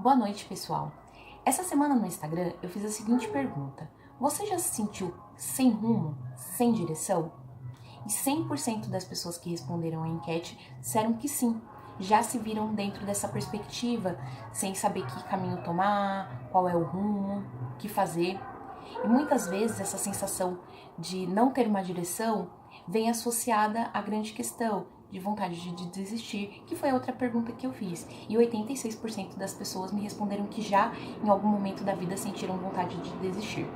Boa noite, pessoal. Essa semana no Instagram eu fiz a seguinte pergunta: você já se sentiu sem rumo, sem direção? E 100% das pessoas que responderam a enquete disseram que sim, já se viram dentro dessa perspectiva, sem saber que caminho tomar, qual é o rumo, o que fazer. E muitas vezes essa sensação de não ter uma direção vem associada à grande questão de vontade de desistir, que foi a outra pergunta que eu fiz. E 86% das pessoas me responderam que já em algum momento da vida sentiram vontade de desistir.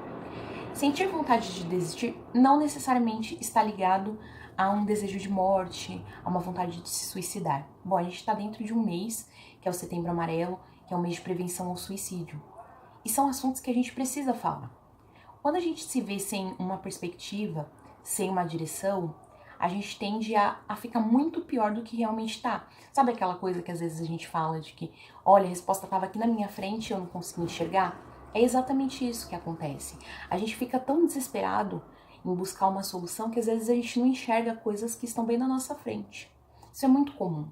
Sentir vontade de desistir não necessariamente está ligado a um desejo de morte, a uma vontade de se suicidar. Bom, a gente está dentro de um mês, que é o Setembro Amarelo, que é um mês de prevenção ao suicídio. E são assuntos que a gente precisa falar. Quando a gente se vê sem uma perspectiva, sem uma direção, a gente tende a ficar muito pior do que realmente tá. Sabe aquela coisa que às vezes a gente fala de que, olha, a resposta estava aqui na minha frente e eu não consegui enxergar? É exatamente isso que acontece. A gente fica tão desesperado em buscar uma solução que às vezes a gente não enxerga coisas que estão bem na nossa frente. Isso é muito comum.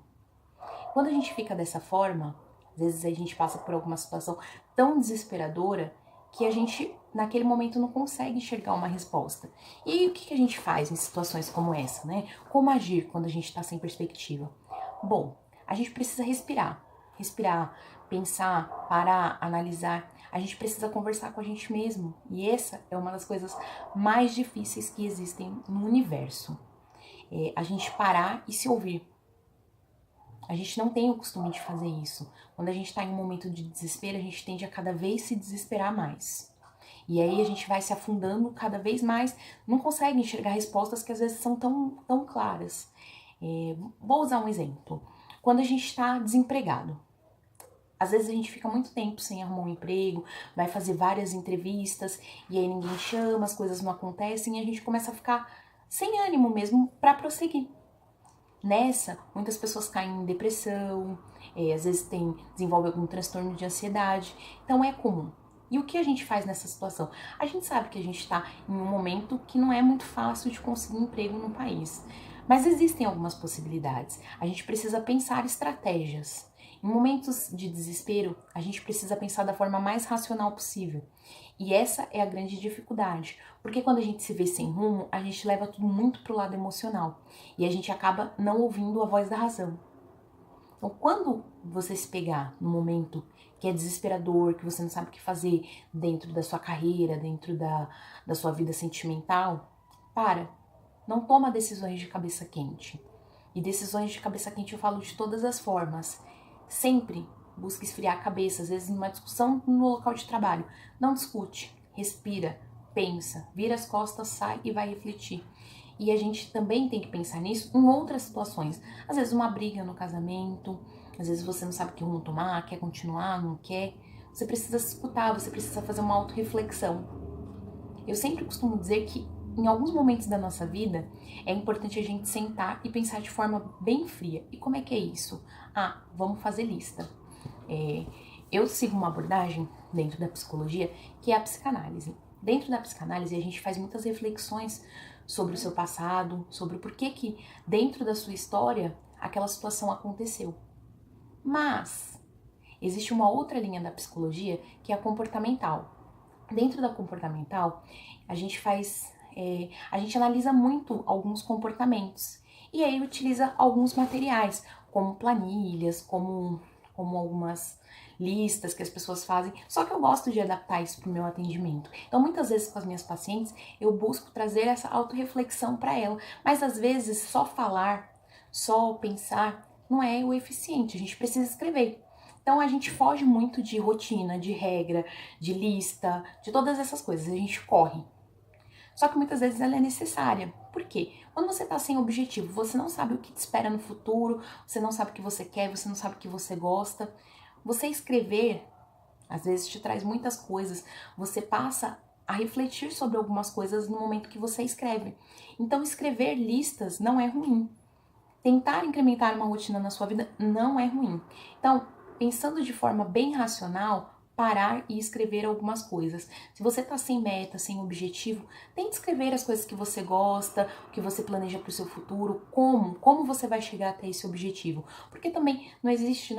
Quando a gente fica dessa forma, às vezes a gente passa por alguma situação tão desesperadora que a gente, naquele momento, não consegue enxergar uma resposta. E aí, o que a gente faz em situações como essa, né? Como agir quando a gente está sem perspectiva? Bom, a gente precisa respirar. Respirar, pensar, parar, analisar. A gente precisa conversar com a gente mesmo. E essa é uma das coisas mais difíceis que existem no universo. É a gente parar e se ouvir. A gente não tem o costume de fazer isso. Quando a gente está em um momento de desespero, a gente tende a cada vez se desesperar mais. E aí a gente vai se afundando cada vez mais, não consegue enxergar respostas que às vezes são tão claras. Vou usar um exemplo. Quando a gente está desempregado, às vezes a gente fica muito tempo sem arrumar um emprego, vai fazer várias entrevistas e aí ninguém chama, as coisas não acontecem e a gente começa a ficar sem ânimo mesmo para prosseguir. Nessa, muitas pessoas caem em depressão, às vezes desenvolve algum transtorno de ansiedade, então é comum. E o que a gente faz nessa situação? A gente sabe que a gente está em um momento que não é muito fácil de conseguir emprego no país, mas existem algumas possibilidades. A gente precisa pensar estratégias. Em momentos de desespero, a gente precisa pensar da forma mais racional possível. E essa é a grande dificuldade, porque quando a gente se vê sem rumo, a gente leva tudo muito pro lado emocional e a gente acaba não ouvindo a voz da razão. Então, quando você se pegar no momento que é desesperador, que você não sabe o que fazer dentro da sua carreira, dentro da sua vida sentimental, não toma decisões de cabeça quente. E decisões de cabeça quente eu falo de todas as formas. Sempre busca esfriar a cabeça, às vezes numa discussão no local de trabalho. Não discute, respira, pensa, vira as costas, sai e vai refletir. E a gente também tem que pensar nisso em outras situações. Às vezes uma briga no casamento, às vezes você não sabe que rumo tomar, quer continuar, não quer. Você precisa se escutar, você precisa fazer uma autorreflexão. Eu sempre costumo dizer que em alguns momentos da nossa vida é importante a gente sentar e pensar de forma bem fria. E como é que é isso? Vamos fazer lista. Eu sigo uma abordagem dentro da psicologia que é a psicanálise. Dentro da psicanálise a gente faz muitas reflexões sobre o seu passado, sobre o porquê que dentro da sua história aquela situação aconteceu. Mas existe uma outra linha da psicologia que é a comportamental. Dentro da comportamental a gente analisa muito alguns comportamentos e aí utiliza alguns materiais, como planilhas, como algumas listas que as pessoas fazem, só que eu gosto de adaptar isso para o meu atendimento. Então, muitas vezes com as minhas pacientes, eu busco trazer essa autorreflexão para ela, mas às vezes só falar, só pensar, não é o eficiente, a gente precisa escrever. Então, a gente foge muito de rotina, de regra, de lista, de todas essas coisas, a gente corre. Só que muitas vezes ela é necessária. Por quê? Quando você tá sem objetivo, você não sabe o que te espera no futuro, você não sabe o que você quer, você não sabe o que você gosta. Você escrever, às vezes, te traz muitas coisas. Você passa a refletir sobre algumas coisas no momento que você escreve. Então, escrever listas não é ruim. Tentar incrementar uma rotina na sua vida não é ruim. Então, pensando de forma bem racional, parar e escrever algumas coisas. Se você tá sem meta, sem objetivo, tente escrever as coisas que você gosta, o que você planeja para o seu futuro, como você vai chegar até esse objetivo. Porque também não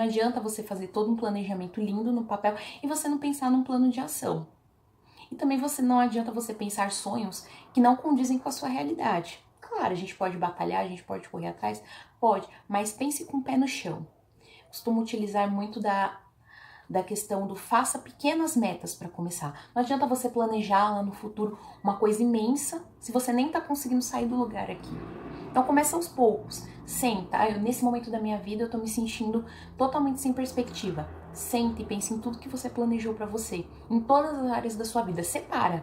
adianta você fazer todo um planejamento lindo no papel e você não pensar num plano de ação. E também não adianta você pensar sonhos que não condizem com a sua realidade. Claro, a gente pode batalhar, a gente pode correr atrás, pode, mas pense com o pé no chão. Costumo utilizar muito da questão do faça pequenas metas para começar. Não adianta você planejar lá no futuro uma coisa imensa se você nem tá conseguindo sair do lugar aqui. Então começa aos poucos. Senta. Nesse momento da minha vida eu tô me sentindo totalmente sem perspectiva. Senta e pense em tudo que você planejou para você, em todas as áreas da sua vida. Separa.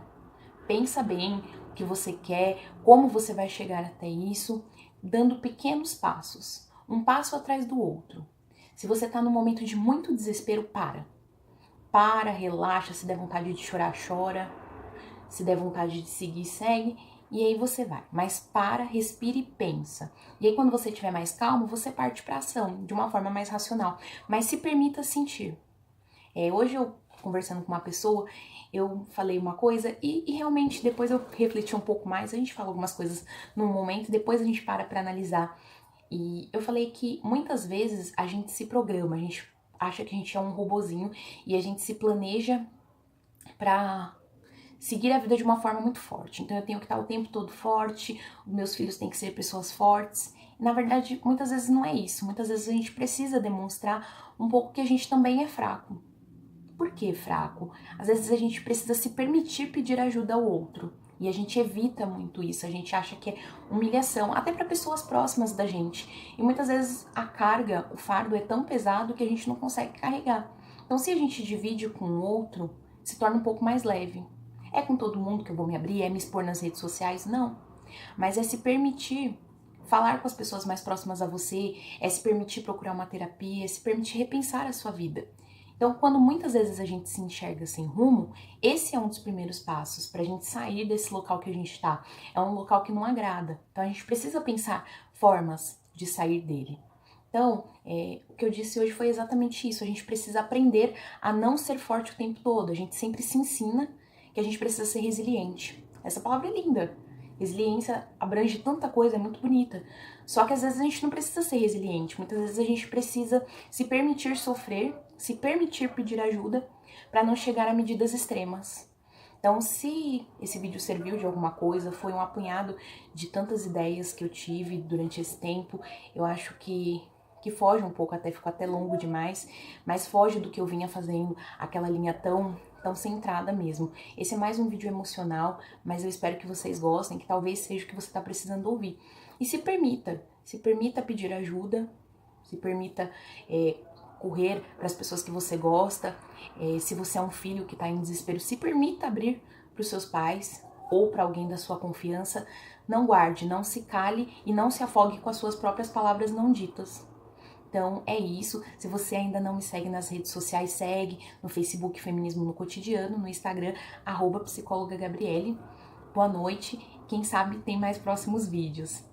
Pensa bem o que você quer, como você vai chegar até isso, dando pequenos passos, um passo atrás do outro. Se você tá num momento de muito desespero, para, relaxa, se der vontade de chorar, chora, se der vontade de seguir, segue, e aí você vai. Mas para, respira e pensa. E aí quando você estiver mais calmo, você parte para ação, de uma forma mais racional. Mas se permita sentir. Hoje eu, conversando com uma pessoa, eu falei uma coisa e realmente depois eu refleti um pouco mais, a gente fala algumas coisas num momento, depois a gente para analisar. E eu falei que muitas vezes a gente se programa, a gente acha que a gente é um robozinho e a gente se planeja pra seguir a vida de uma forma muito forte. Então eu tenho que estar o tempo todo forte, os meus filhos têm que ser pessoas fortes. E, na verdade, muitas vezes não é isso. Muitas vezes a gente precisa demonstrar um pouco que a gente também é fraco. Por que fraco? Às vezes a gente precisa se permitir pedir ajuda ao outro. E a gente evita muito isso, a gente acha que é humilhação, até para pessoas próximas da gente. E muitas vezes a carga, o fardo é tão pesado que a gente não consegue carregar. Então se a gente divide com o outro, se torna um pouco mais leve. É com todo mundo que eu vou me abrir? É me expor nas redes sociais? Não. Mas é se permitir falar com as pessoas mais próximas a você, é se permitir procurar uma terapia, é se permitir repensar a sua vida. Então, quando muitas vezes a gente se enxerga sem rumo, esse é um dos primeiros passos para a gente sair desse local que a gente está. É um local que não agrada. Então, a gente precisa pensar formas de sair dele. Então, o que eu disse hoje foi exatamente isso. A gente precisa aprender a não ser forte o tempo todo. A gente sempre se ensina que a gente precisa ser resiliente. Essa palavra é linda. Resiliência abrange tanta coisa, é muito bonita. Só que às vezes a gente não precisa ser resiliente. Muitas vezes a gente precisa se permitir sofrer, se permitir pedir ajuda para não chegar a medidas extremas. Então, se esse vídeo serviu de alguma coisa, foi um apanhado de tantas ideias que eu tive durante esse tempo, eu acho que foge um pouco, ficou até longo demais, mas foge do que eu vinha fazendo, aquela linha tão centrada mesmo. Esse é mais um vídeo emocional, mas eu espero que vocês gostem, que talvez seja o que você está precisando ouvir. E se permita pedir ajuda, se permita correr para as pessoas que você gosta. Se você é um filho que está em desespero, se permita abrir para os seus pais ou para alguém da sua confiança. Não guarde, não se cale e não se afogue com as suas próprias palavras não ditas. Então é isso. Se você ainda não me segue nas redes sociais, segue no Facebook Feminismo no Cotidiano, no Instagram, @psicóloga Gabriele. Boa noite. Quem sabe tem mais próximos vídeos.